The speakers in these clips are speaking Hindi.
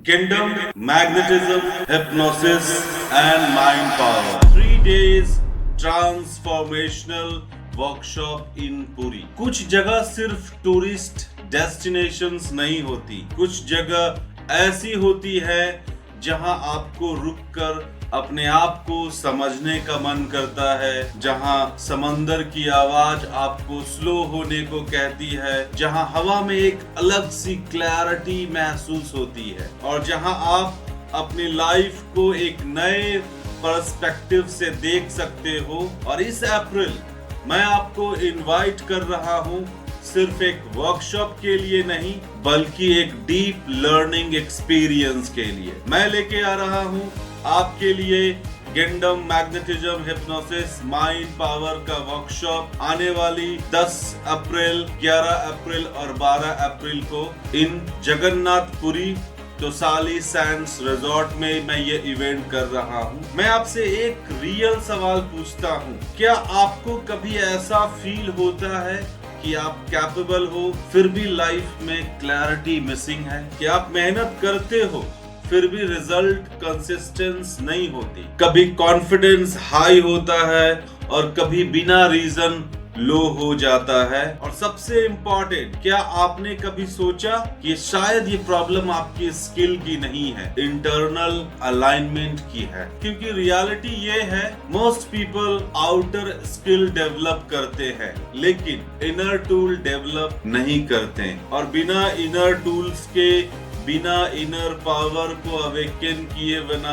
Kingdom, magnetism, hypnosis, and mind power. 3 days transformational workshop in Puri. कुछ जगह सिर्फ टूरिस्ट डेस्टिनेशंस नहीं होती, कुछ जगह ऐसी होती है जहां आपको रुककर अपने आप को समझने का मन करता है, जहां समंदर की आवाज आपको स्लो होने को कहती है, जहां हवा में एक अलग सी क्लैरिटी महसूस होती है और जहां आप अपनी लाइफ को एक नए पर्सपेक्टिव से देख सकते हो। और इस अप्रैल मैं आपको इनवाइट कर रहा हूं सिर्फ एक वर्कशॉप के लिए नहीं, बल्कि एक डीप लर्निंग एक्सपीरियंस के लिए। मैं लेके आ रहा हूं आपके लिए kingdom, magnetism, hypnosis, mind power का वर्कशॉप आने वाली 10 अप्रैल, 11 अप्रैल और 12 अप्रैल को इन जगन्नाथपुरी तोसाली सैंड्स रिजॉर्ट में मैं ये इवेंट कर रहा हूँ। मैं आपसे एक रियल सवाल पूछता हूँ, क्या आपको कभी ऐसा फील होता है कि आप कैपेबल हो फिर भी लाइफ में क्लैरिटी मिसिंग है? कि आप मेहनत करते हो फिर भी रिजल्ट कंसिस्टेंस नहीं होती? कभी कॉन्फिडेंस हाई होता है और कभी बिना रीजन लो हो जाता है? और सबसे इम्पोर्टेंट, क्या आपने कभी सोचा कि शायद ये प्रॉब्लम आपकी स्किल की नहीं है, इंटरनल अलाइनमेंट की है? क्योंकि रियलिटी ये है, most people outer skill develop करते हैं लेकिन इनर टूल डेवलप नहीं करते, और बिना इनर टूल्स के, बिना इनर पावर को अवेकन किए बिना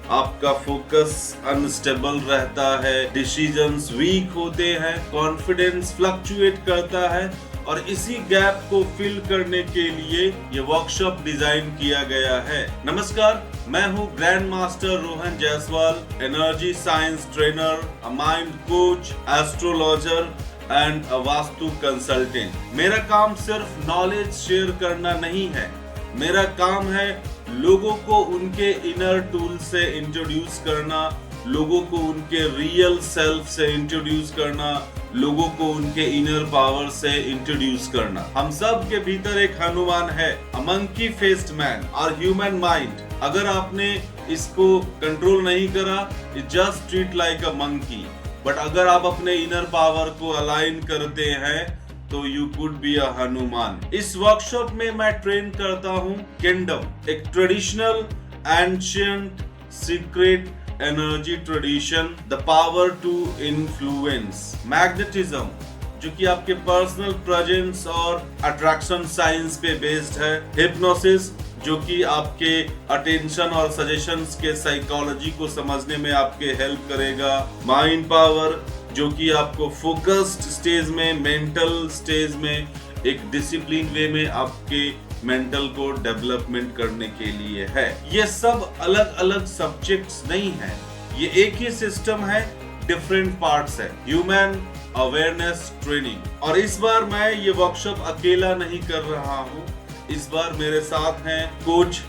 आपका फोकस अनस्टेबल रहता है, डिसीजंस वीक होते हैं, कॉन्फिडेंस फ्लक्चुएट करता है। और इसी गैप को फिल करने के लिए ये वर्कशॉप डिजाइन किया गया है। नमस्कार, मैं हूँ grand master Rohan Jaiswal, energy science trainer, a mind coach, astrologer and a vastu consultant. मेरा काम सिर्फ नॉलेज शेयर करना नहीं है, मेरा काम है लोगों को उनके इनर टूल से इंट्रोड्यूस करना, लोगों को उनके रियल सेल्फ से इंट्रोड्यूस करना, लोगों को उनके इनर पावर से इंट्रोड्यूस करना। हम सब के भीतर एक हनुमान है, अ मंकी फेस्ड मैन और ह्यूमन माइंड। अगर आपने इसको कंट्रोल नहीं करा, it just treat like a monkey. But अगर आप अपने इनर पावर को अलाइन करते हैं तो you could be a Hanuman. इस वर्कशॉप में मैं ट्रेन करता हूँ किंगडम, एक traditional ancient secret energy tradition, the power to influence, magnetism जो कि आपके पर्सनल प्रेजेंस और अट्रैक्शन साइंस पे बेस्ड है, हिप्नोसिस जो कि आपके अटेंशन और सजेशंस के साइकोलॉजी को समझने में आपके हेल्प करेगा, माइंड पावर जो कि आपको फोकस्ड स्टेज में, मेंटल स्टेज में एक डिसिप्लिन वे में आपके मेंटल को डेवलपमेंट करने के लिए है। ये सब अलग अलग सब्जेक्ट्स नहीं है, ये एक ही सिस्टम है, डिफरेंट पार्ट्स है, ह्यूमन अवेयरनेस ट्रेनिंग। और इस बार मैं ये वर्कशॉप अकेला नहीं कर रहा हूँ, इस बार मेरे साथ हैं कोच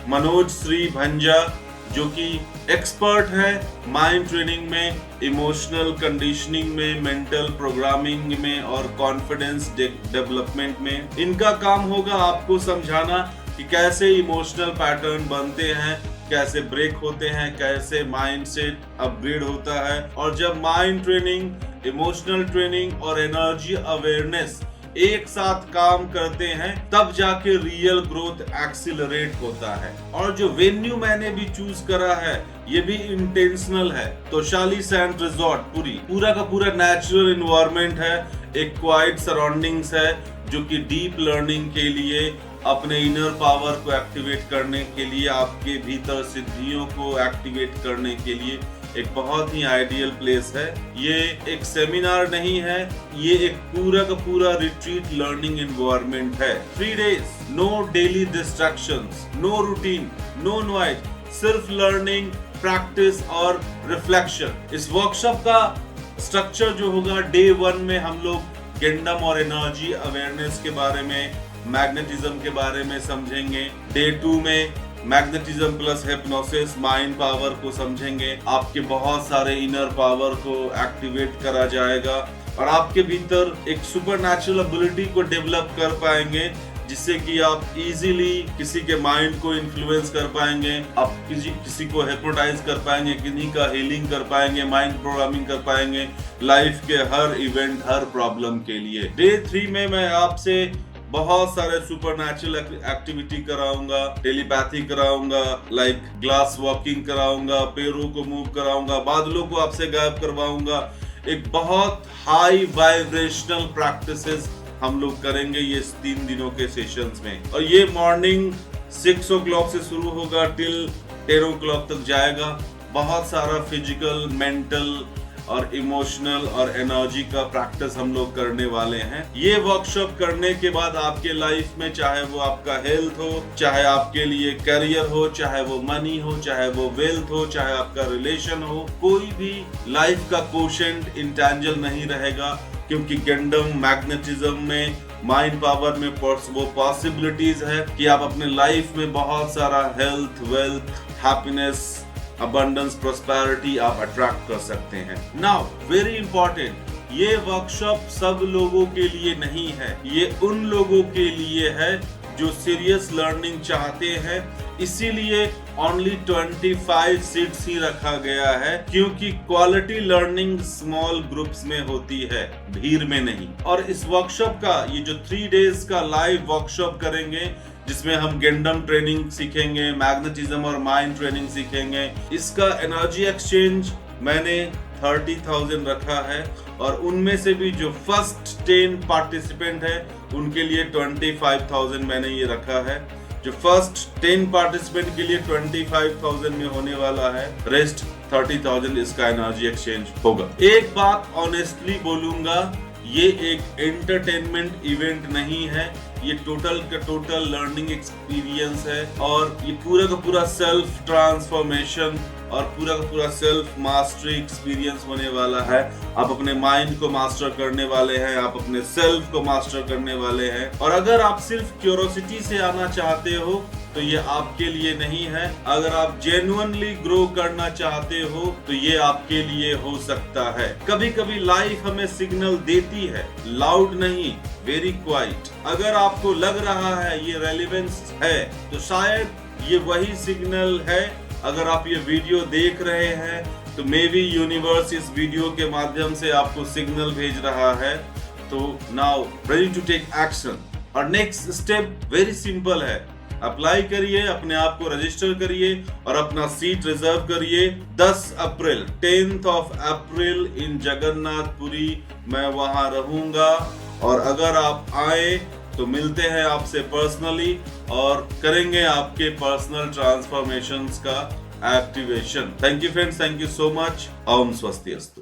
मनोज श्री भंजा जो कि एक्सपर्ट है माइंड ट्रेनिंग में, इमोशनल कंडीशनिंग में, मेंटल प्रोग्रामिंग में और कॉन्फिडेंस डेवलपमेंट में। इनका काम होगा आपको समझाना कि कैसे इमोशनल पैटर्न बनते हैं, कैसे ब्रेक होते हैं, कैसे माइंडसेट अपग्रेड होता है। और जब माइंड ट्रेनिंग, इमोशनल ट्रेनिंग और एनर्जी अवेयरनेस एक साथ काम करते हैं, तब जाके रियल ग्रोथ एक्सीलरेट होता है। और जो वेन्यू मैंने भी चूज करा है ये भी इंटेंशनल है, तोसाली सैंड रिजॉर्ट पूरा का पूरा नेचुरल एनवायरनमेंट है, एक क्वाइट सराउंडिंग्स है जो कि डीप लर्निंग के लिए, अपने इनर पावर को एक्टिवेट करने के लिए, आपके भीतर सिद्धियों को एक्टिवेट करने के लिए एक बहुत ही आइडियल प्लेस है। ये एक सेमिनार नहीं है, ये एक पूरा का पूरा रिट्रीट लर्निंग एनवायरनमेंट है। 3 days, no daily distractions, no routine, no noise, सिर्फ लर्निंग, प्रैक्टिस और रिफ्लेक्शन। इस वर्कशॉप का स्ट्रक्चर जो होगा, डे 1 में हम लोग किंगडम और एनर्जी अवेयरनेस के बारे में, मैग्नेटिज्म के बारे में समझेंगे। डे 2 में magnetism plus hypnosis, mind power को समझेंगे। आपके बहुत सारे इनर पावर को एक्टिवेट करा जाएगा और आपके भीतर एक सुपरनैचुरल एबिलिटी को डेवलप कर पाएंगे जिससे कि आप इजीली किसी के माइंड को इन्फ्लुएंस कर पाएंगे, आप किसी को हिप्नोटाइज कर पाएंगे, किसी का हीलिंग कर पाएंगे, माइंड प्रोग्रामिंग कर पाएंगे लाइफ के हर इवेंट, हर प्रॉब्लम के लिए। डे 3 में मैं आपसे बहुत सारे सुपरनैचुरल एक्टिविटी कराऊंगा, टेलीपैथी कराऊंगा, लाइक ग्लास वॉकिंग कराऊंगा, पैरों को मूव कराऊंगा, बादलों को आपसे गायब करवाऊंगा। एक बहुत हाई वाइब्रेशनल प्रैक्टिसेस हम लोग करेंगे ये 3 दिनों के सेशंस में। और ये मॉर्निंग 6 o'clock से शुरू होगा टिल 10 o'clock तक जाएगा। बहुत सारा फिजिकल, मेंटल और इमोशनल और एनर्जी का प्रैक्टिस हम लोग करने वाले हैं। ये वर्कशॉप करने के बाद आपके लाइफ में, चाहे वो आपका हेल्थ हो, चाहे आपके लिए करियर हो, चाहे वो मनी हो, चाहे वो वेल्थ हो, चाहे आपका रिलेशन हो, कोई भी लाइफ का कोशेंट इंटेंजिबल नहीं रहेगा, क्योंकि गेंडम मैग्नेटिज्म में, माइंड पावर में वो पॉसिबिलिटीज है कि आप अपने लाइफ में बहुत सारा health, wealth, happiness, abundance, prosperity आप अट्रैक्ट कर सकते हैं। नाउ वेरी इंपॉर्टेंट, ये वर्कशॉप सब लोगों के लिए नहीं है, ये उन लोगों के लिए है जो सीरियस लर्निंग चाहते हैं। इसीलिए ओनली 25 सीट्स ही रखा गया है, क्योंकि क्वालिटी लर्निंग स्मॉल ग्रुप्स में होती है, भीड़ में नहीं। और इस वर्कशॉप का, ये जो 3 days का लाइव वर्कशॉप करेंगे, जिसमें हम गेंडम ट्रेनिंग सीखेंगे, मैग्नेटिज्म और माइंड ट्रेनिंग सीखेंगे, इसका एनर्जी एक्सचेंज मैंने 30,000 रखा है। और उनमें से भी जो फर्स्ट 10 पार्टिसिपेंट है उनके लिए 25,000 मैंने ये रखा है। जो फर्स्ट 10 पार्टिसिपेंट के लिए 25,000 में होने वाला है, रेस्ट 30,000 इसका एनर्जी एक्सचेंज होगा। एक बात ऑनेस्टली बोलूंगा, ये एक एंटरटेनमेंट इवेंट नहीं है, ये टोटल का टोटल लर्निंग एक्सपीरियंस है। और ये पूरा का पूरा सेल्फ ट्रांसफॉर्मेशन और पूरा का पूरा सेल्फ मास्टरी एक्सपीरियंस होने वाला है। आप अपने माइंड को मास्टर करने वाले हैं, आप अपने सेल्फ को मास्टर करने वाले हैं। और अगर आप सिर्फ क्यूरोसिटी से आना चाहते हो तो ये आपके लिए नहीं है। अगर आप जेन्युइनली ग्रो करना चाहते हो तो ये आपके लिए हो सकता है। कभी कभी लाइफ हमें सिग्नल देती है, लाउड नहीं, वेरी क्वाइट। अगर आपको लग रहा है ये रेलेवेंस है तो शायद ये वही सिग्नल है। अगर आप ये वीडियो देख रहे हैं तो मे बी यूनिवर्स इस वीडियो के माध्यम से आपको सिग्नल भेज रहा है। तो now ready to take action. और नेक्स्ट स्टेप वेरी सिंपल है, अप्लाई करिए, अपने आप को रजिस्टर करिए और अपना सीट रिजर्व करिए। 10 अप्रैल 10th of April इन जगन्नाथपुरी मैं वहां रहूंगा। और अगर आप आए तो मिलते हैं आपसे पर्सनली और करेंगे आपके पर्सनल ट्रांसफॉर्मेशंस का activation. Thank you friends, thank you so much. ओम स्वस्ति अस्तु।